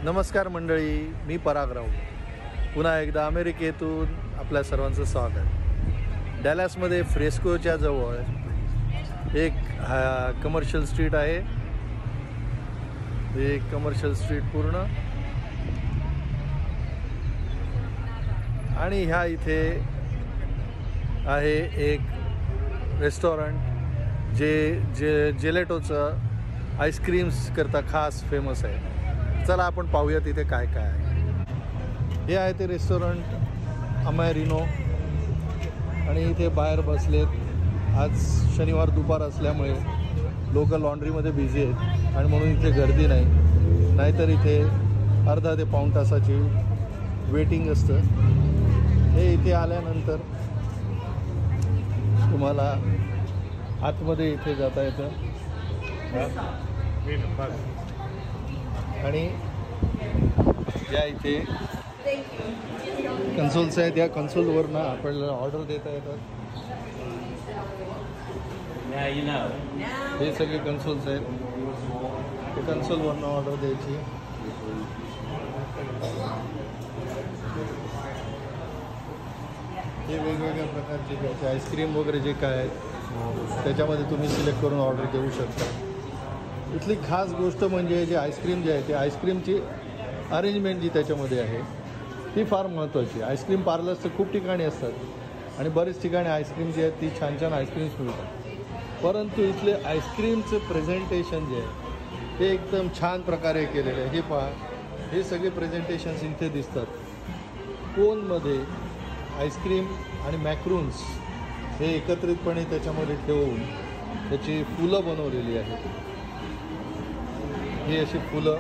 नमस्कार मंडळी, मी परागराव पुन्हा एकदा अमेरिकेतून आपल्या सर्वांचं स्वागत. डॅलसमध्ये फ्रेस्कोच्या जवळ एक कमर्शियल स्ट्रीट आहे. एक कमर्शियल स्ट्रीट पूर्ण आणि ह्या इथे आहे एक रेस्टॉरंट जे जेलेटोचं आईस्क्रीम्स करता खास फेमस आहे. चला आपण पाहूया तिथे काय काय आहे. हे आहे ते रेस्टॉरंट अमेरिनो आणि इथे बाहेर बसलेत. आज शनिवार दुपार असल्यामुळे लोक लॉन्ड्रीमध्ये बिझी आहेत आणि म्हणून इथे गर्दी नाही. नाहीतर इथे अर्धा ते पाऊण तासाची वेटिंग असतं. हे इथे आल्यानंतर तुम्हाला आतमध्ये इथे जाता येतं आणि या इथे कन्सोल्स आहेत. या कन्सोलवरनं आपल्याला ऑर्डर देता येतात. हे सगळे कन्सोल्स आहेत. ते कन्सोलवरनं ऑर्डर द्यायची. हे वेगवेगळ्या प्रकारचे घ्यायचे आईस्क्रीम वगैरे जे काय आहेत त्याच्यामध्ये तुम्ही सिलेक्ट करून ऑर्डर देऊ शकता. इथली खास गोष्ट म्हणजे जे आईस्क्रीम जे आहे ते आईस्क्रीमची अरेंजमेंट जी त्याच्यामध्ये आहे ती फार महत्त्वाची. आईस्क्रीम पार्लर्स तर खूप ठिकाणी असतात आणि बरेच ठिकाणी आईस्क्रीम जे आहेत ती छान छान आईस्क्रीम्स मिळतात. परंतु इथले आईस्क्रीमचं प्रेझेंटेशन जे आहे ते एकदम छान प्रकारे केलेलं आहे. हे पहा, हे सगळे प्रेझेंटेशन्स इथे दिसतात. कोनमध्ये आईस्क्रीम आणि मॅक्रून्स हे एकत्रितपणे त्याच्यामध्ये ठेवून त्याची फुलं बनवलेली आहेत. हे अशी फुलं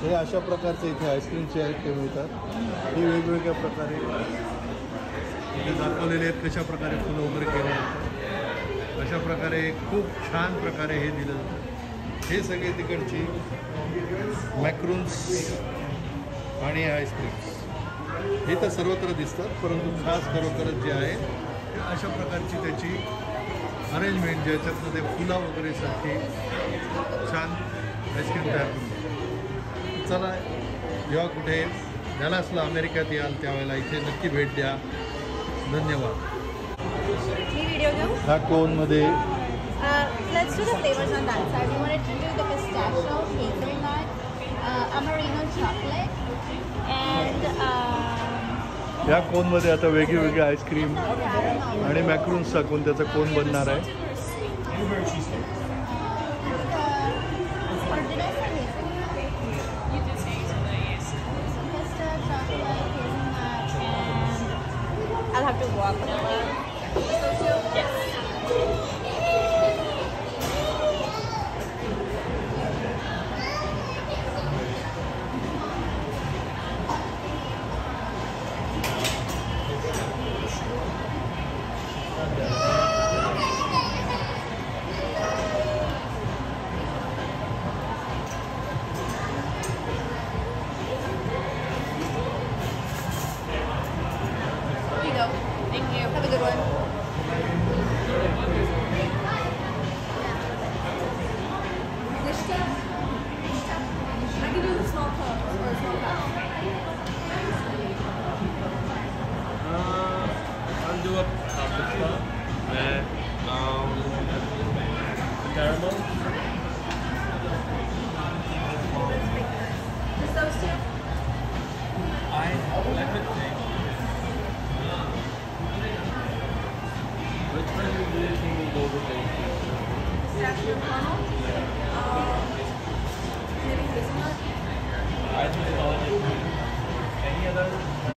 हे अशा प्रकारचे इथे आईस्क्रीमचे आहेत ते मिळतात. हे वेगवेगळ्या प्रकारे इथे दाखवलेले आहेत कशा प्रकारे फुलं वगैरे केले आहेत. अशा प्रकारे खूप छान प्रकारे हे दिलं जातं. हे सगळे तिकडची मॅक्रून्स आणि आईस्क्रीम्स हे तर सर्वत्र दिसतात. परंतु खास खरोखरच जे आहे अशा प्रकारची त्याची अरेंजमेंट ज्याच्यातनं ते फुला वगैरेसाठी छान आईस्क्रीम तयार करून. चला, जेव्हा कुठे डॅलसला अमेरिकेत याल त्यावेळेला इथे नक्की भेट द्या. धन्यवाद. ह्या कोनमध्ये let's do the flavors on that side. We wanted to do the pistachio, hazelnut, Amerino chocolate, and या कोनमध्ये आता वेगवेगळे आईस्क्रीम आणि मॅक्रून्स टाकून त्याचा कोन बनणार आहे. I'll have to walk with it. Yes. Thank you. Have a good one. I can do the small cup or a small cup. I'll do a pasta and caramel. Just those two? Let me think. Which one do you think will go with it? Pistachio caramel?